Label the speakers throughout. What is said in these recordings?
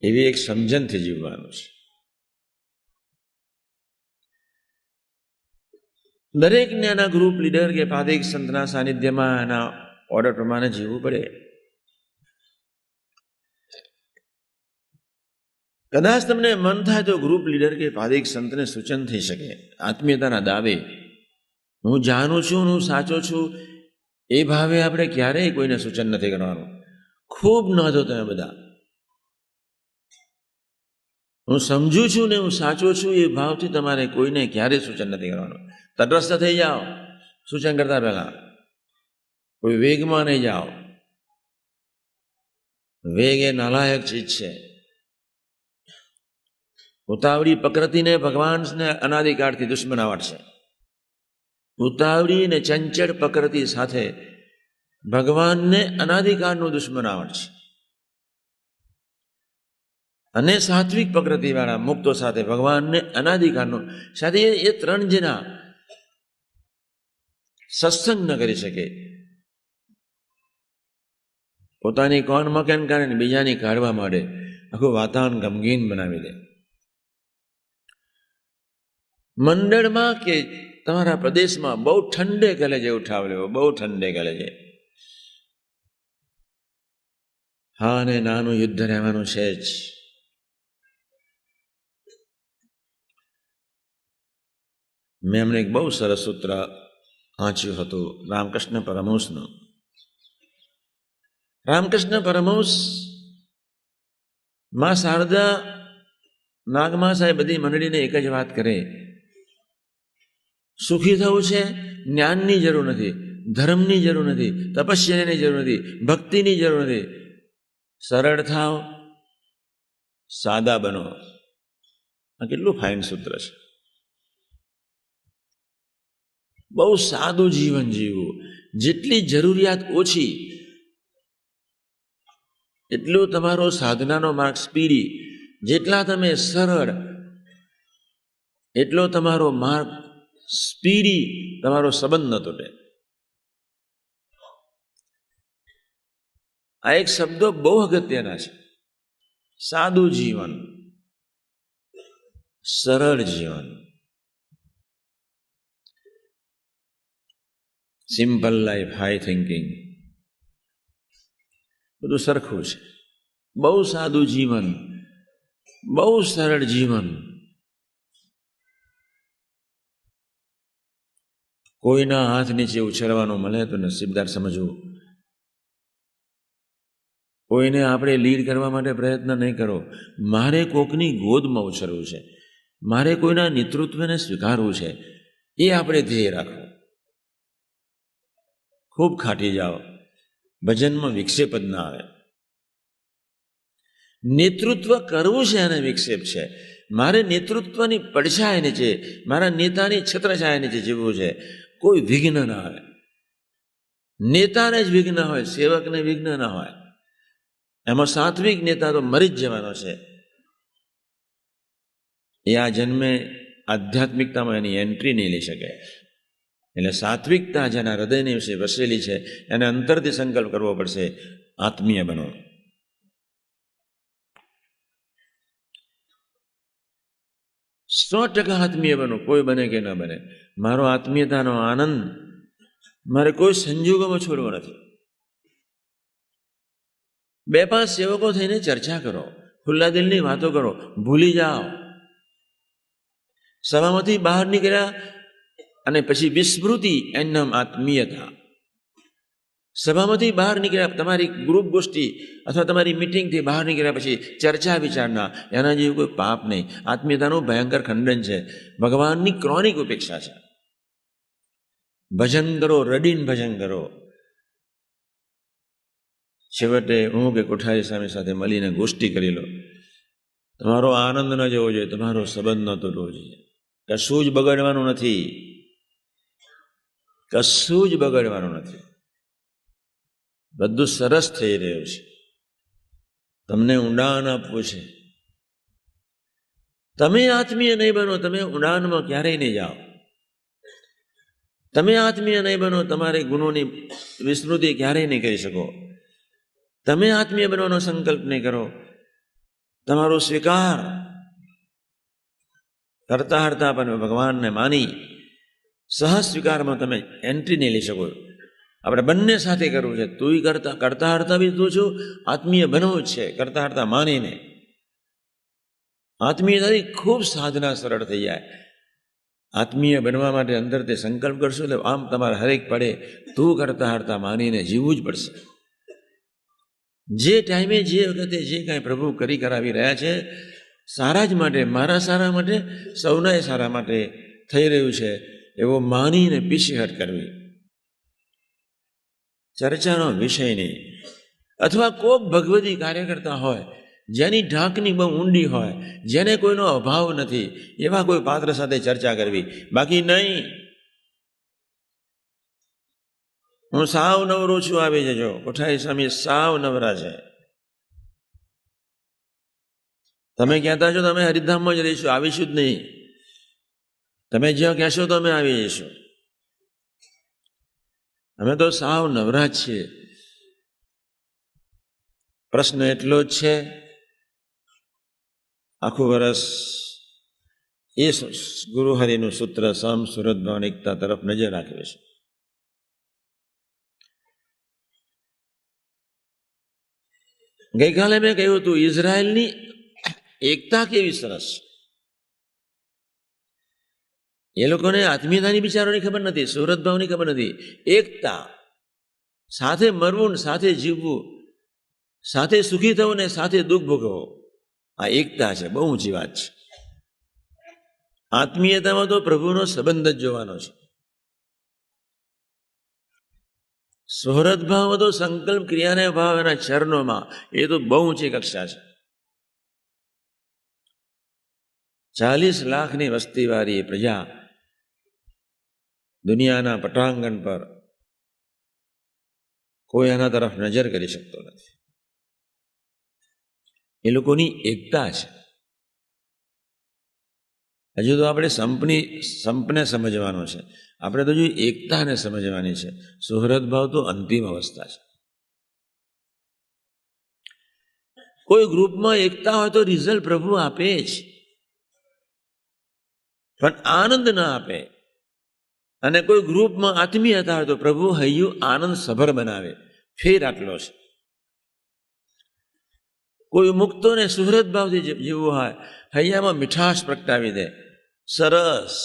Speaker 1: એવી એક સમજણથી જીવવાનું છે. દરેક નાના ગ્રુપ લીડર કે પાદિક સંતના સાનિધ્યમાં એના ઓર્ડર પ્રમાણે જીવવું પડે. કદાચ તમને મન થાય તો ગ્રુપ લીડર કે પાદિક સંતને સૂચન થઈ શકે આત્મીયતાના દાવે. હું જાણું છું, હું સાચો છું, એ ભાવે આપણે ક્યારેય કોઈને સૂચન નથી કરવાનું. ખૂબ નોંધો તમે બધા. હું સમજુ છું ને હું સાચો છું એ ભાવથી તમારે કોઈને ક્યારેય સૂચન નથી કરવાનું. તટસ્થ થઈ જાઓ સૂચન કરતા પહેલા. કોઈ વેગમાં નહીં જાઓ. વેગ એ નાલાયક ચીજ છે. ઉતાવળી પ્રકૃતિને ભગવાનને અનાદિકાળથી દુશ્મનાવટ છે. ઉતાવળી ને ચંચળ પ્રકૃતિ સાથે ભગવાનને અનાદિકાળનું દુશ્મનાવટ છે. અને સાત્વિક પ્રકૃતિવાળા મુક્તો સાથે ભગવાનને અનાદિકાળનું સાથે એ ત્રણ જેના સત્સંગ ન કરી શકે, પોતાની કોણ મકેન કારણે બીજાની કાઢવા માંડે, આખું વાતાવરણ ગમગીન બનાવી દે. મંડળમાં કે તમારા પ્રદેશમાં બહુ ઠંડે ગલે છે ઉઠાવ લેવો, બહુ ઠંડે ગલે છે. હા, ને નાનું યુદ્ધ રહેવાનું છે જ. મેં એમને એક બહુ સરસ સૂત્ર વાંચ્યું હતું રામકૃષ્ણ પરમહંસનું. રામકૃષ્ણ પરમહંસ માં શારદા નાગમા સાહેબ બધી મંડળીને એક જ વાત કરે, સુખી થવું છે, જ્ઞાનની જરૂર નથી, ધર્મની જરૂર નથી, તપસ્યાની જરૂર નથી, ભક્તિની જરૂર નથી. સરળ થાવ, સાદા બનો. આ કેટલું ફાઇન સૂત્ર છે. બહુ સાદું જીવન જીવવું. જેટલી જરૂરિયાત ઓછી એટલો તમારો સાધનાનો માર્ગ સ્પીડી. જેટલા તમે સરળ એટલો તમારો માર્ગ સ્પીડી, તમારો સંબંધ ન તૂટે. આ એક શબ્દો બહુ અગત્યના છે. સાદું જીવન, સરળ જીવન, સિમ્પલ લાઈફ, હાઈ થિંકિંગ, બધું સરખું છે. બહુ સાદું જીવન, બહુ સરળ જીવન. કોઈના હાથ નીચે ઉછેરવાનું મળે તો નસીબદાર સમજવું. કોઈને આપણે લીડ કરવા માટે પ્રયત્ન નહીં કરો. મારે કોકની ગોદમાં ઉછરવું છે, મારે કોઈના નેતૃત્વને સ્વીકારવું છે, એ આપણે ધ્યેય રાખો. ખૂબ ખાટી જાઓ, ભજનમાં વિક્ષેપ જ ના આવે. નેતૃત્વ કરવું છે અને વિક્ષેપ છે. મારે નેતૃત્વની પડછાયા નીચે, મારા નેતાની છત્રછાયા નીચે જીવવું છે. કોઈ વિઘ્ન ના આવે. નેતાને જ વિઘ્ન હોય, સેવકને વિઘ્ન ના હોય. એમાં સાત્વિક નેતા તો મરી જ જવાનો છે. એ આ જન્મે આધ્યાત્મિકતામાં એની એન્ટ્રી નહીં લઈ શકે. એટલે સાત્વિકતા જેના હૃદયની વિશે વસેલી છે એને અંતરથી સંકલ્પ કરવો પડશે, આત્મીય બનો. સો ટકા આત્મીય બનો, કોઈ બને કે ન બને. મારો આત્મીયતાનો આનંદ મારે કોઈ સંજોગોમાં છોડવો નથી. 2-5 સેવકો થઈને ચર્ચા કરો, ખુલ્લા દિલની વાતો કરો, ભૂલી જાઓ. સભામાંથી બહાર નીકળ્યા અને પછી વિસ્મૃતિ, એનું નામ આત્મીયતા. સભામાંથી બહાર નીકળ્યા, તમારી ગ્રુપ ગોષ્ઠી અથવા તમારી મિટિંગથી બહાર નીકળ્યા પછી ચર્ચા વિચારણા, એના જેવું કોઈ પાપ નહીં. આત્મીયતાનું ભયંકર ખંડન છે. ભગવાનની ક્રોનિક ઉપેક્ષા છે. ભજન કરો, રડીને ભજન કરો. છેવટે હું કે કોઠારી સ્વામી સાથે મળીને ગોષ્ઠી કરી લો. તમારો આનંદ ન જવો જોઈએ, તમારો સંબંધ ન તૂટવો જોઈએ. કશું જ બગડવાનું નથી, કશું જ બગડવાનું નથી. બધું સરસ થઈ રહ્યું છે. તમને ઊંડાણ આપવું છે. તમે આત્મીય નહીં બનો, તમે ઊંડાણમાં ક્યારેય નહીં જાઓ. તમે આત્મીય નહીં બનો, તમારે ગુણોની વિસ્મૃતિ ક્યારેય નહીં કરી શકો. તમે આત્મીય બનવાનો સંકલ્પ નહીં કરો, તમારો સ્વીકાર કરતા હરતા પણ ભગવાનને માની સહજ સ્વીકારમાં તમે એન્ટ્રી નહીં લઈ શકો. આપણે બંને સાથે કરવું છે. તું કરતા હરતા બી તું છું, આત્મીય બનવું જ છે કરતા હરતા માનીને. આત્મીયતાથી ખૂબ સાધના સરળ થઈ જાય. આત્મીય બનવા માટે અંદર તે સંકલ્પ કરશો એટલે આમ તમારે હરેક પડે તું કરતા હરતા માનીને જીવવું જ પડશે. જે ટાઈમે જે વખતે જે કાંઈ પ્રભુ કરી કરાવી રહ્યા છે સારા જ માટે, મારા સારા માટે, સૌના સારા માટે થઈ રહ્યું છે એવો માનીને પીછેહટ કરવી. ચર્ચાનો વિષય નહીં. અથવા કોક ભગવદી કાર્યકર્તા હોય જેની ઢાંકની બહુ ઊંડી હોય, જેને કોઈનો અભાવ નથી, એવા કોઈ પાત્ર સાથે ચર્ચા કરવી. બાકી નહીં હું સાવ નવરો છું આવી જજો. કોઠારી સ્વામી સાવ નવરા છે. તમે કહેતા છો તમે હરિધામમાં જ રહીશું, આવીશું જ નહીં. તમે જ્યાં કહેશો તો અમે આવી જઈશું. અમે તો સાવ નવરા જ છીએ. પ્રશ્ન એટલો જ છે, આખું વર્ષ એ ગુરુહરિનું સૂત્ર સમ સુરત ભાવનિકતા તરફ નજર રાખીએ છે. ગઈકાલે મેં કહ્યું હતું ઇઝરાયલની એકતા કેવી સરસ. એ લોકોને આત્મીયતાની વિચારોની ખબર નથી, સુરત ભાવની ખબર નથી. એકતા, સાથે મરવું, સાથે જીવવું, સાથે સુખી થવું ને સાથે દુઃખ ભોગવો, આ એકતા છે. બહુ ઊંચી વાત છે. આત્મીયતામાં તો પ્રભુનો સંબંધ જ જોવાનો છે. સુહૃદ ભાવમાં તો સંકલ્પ ક્રિયાને ભાવ એના ચરણોમાં, એ તો બહુ ઊંચી કક્ષા છે. 40 લાખની વસ્તીવાળી પ્રજા દુનિયાના પટાંગણ પર કોઈ એના તરફ નજર કરી શકતો નથી. એ લોકોની એકતા છે. હજુ તો આપણે સંપને સમજવાનો છે. આપણે તો જો એકતાને સમજવાની છે. સુહૃદ ભાવ તો અંતિમ અવસ્થા છે. કોઈ ગ્રુપમાં એકતા હોય તો રિઝલ્ટ પ્રભુ આપે જ, પણ આનંદ ના આપે. અને કોઈ ગ્રુપમાં આત્મીયતા હોય તો પ્રભુ હૈયું આનંદ સભર બનાવે. ફેર આટલો છે. કોઈ મુક્તોને સુહૃદ ભાવથી જીવવું હોય, હૈયામાં મીઠાશ પ્રગટાવી દે. સરસ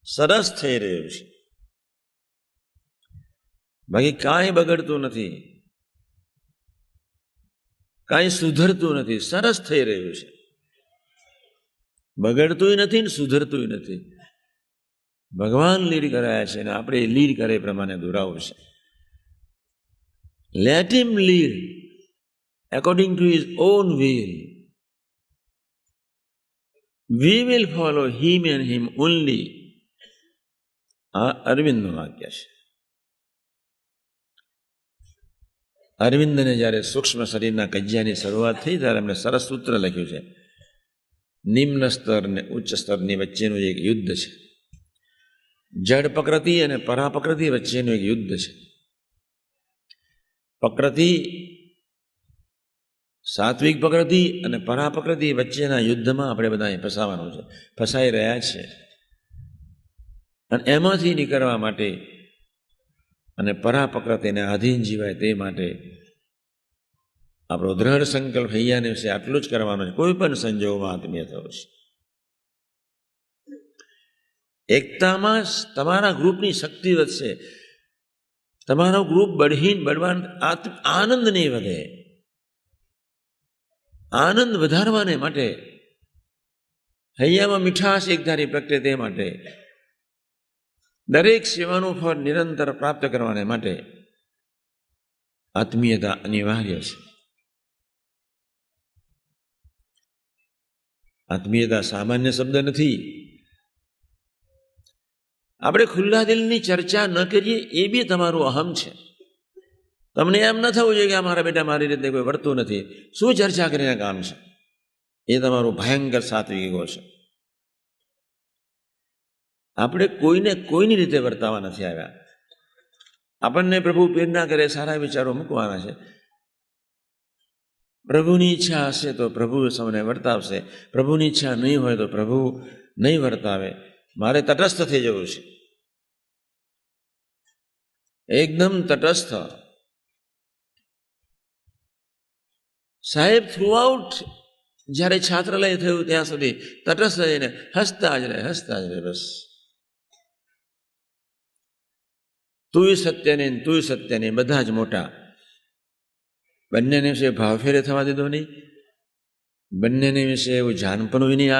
Speaker 1: સરસ થઈ રહ્યું છે. બાકી કાંઈ બગડતું નથી, કાંઈ સુધરતું નથી. સરસ થઈ રહ્યું છે. બગડતું નથી ને સુધરતું નથી. ભગવાન લીડ કરાયા છે ને આપણે લીડ કરે એ પ્રમાણે દોરાવું છે. Late him lead according to his own will. We will follow him and him only. આ અરવિંદનું વાક્ય છે. અરવિંદને જ્યારે સૂક્ષ્મ શરીરના કજિયાની શરૂઆત થઈ ત્યારે એમણે સરસ સૂત્ર લખ્યું છે. નિમ્ન સ્તર ને ઉચ્ચ સ્તરની વચ્ચેનું એક યુદ્ધ છે. જડ પ્રકૃતિ અને પરાપ્રકૃતિ વચ્ચેનું એક યુદ્ધ છે. પ્રકૃતિ, સાત્વિક પ્રકૃતિ અને પરાપ્રકૃતિ વચ્ચેના યુદ્ધમાં આપણે બધા ફસાવાનું છે, ફસાઈ રહ્યા છે. અને એમાંથી નીકળવા માટે અને પરાપ્રકૃતિને આધીન જીવાય તે માટે આપણો દ્રઢ સંકલ્પ હૈયાને વિશે આટલું જ કરવાનો છે. કોઈ પણ સંજોગોમાં આત્મીય થવું છે. એકતામાં તમારા ગ્રુપની શક્તિ વધશે. તમારો ગ્રુપ બળવાન આનંદ નહીં વધે. આનંદ વધારવાને માટે, હૈયામાં મીઠાશ એકધારી પ્રગટે તે માટે, દરેક સેવાનું ફળ નિરંતર પ્રાપ્ત કરવાને માટે આત્મીયતા અનિવાર્ય છે. આત્મીયતા સામાન્ય શબ્દ નથી. આપણે ખુલ્લા દિલની ચર્ચા ન કરીએ એ બી તમારું અહમ છે. તમને એમ ન થવું જોઈએ કે મારા બેટા મારી રીતે કોઈ વર્તું નથી, શું ચર્ચા કરીને કામ છે. એ તમારું ભયંકર સાત્વિક ઈગો છે. આપણે કોઈને કોઈની રીતે વર્તાવા નથી આવ્યા. આપણને પ્રભુ પ્રેરણા કરે, સારા વિચારો મૂકવાના છે. પ્રભુની ઈચ્છા હશે તો પ્રભુ સૌને વર્તાવશે, પ્રભુની ઈચ્છા નહીં હોય તો પ્રભુ નહીં વર્તાવે. મારે તટસ્થ થઈ જવું છે, એકદમ તટસ્થ. સાહેબ થ્રુઆઉટ જ્યારે છાત્રાલય થયું ત્યાં સુધી તટસ્થ રહીને હસતા જ રહે બસ. તુંય સત્યને બધા જ મોટા. બંનેને વિશે ભાવફેરે થવા દીધો નહીં, બંનેને વિશે એવું જાનપણું નહીં.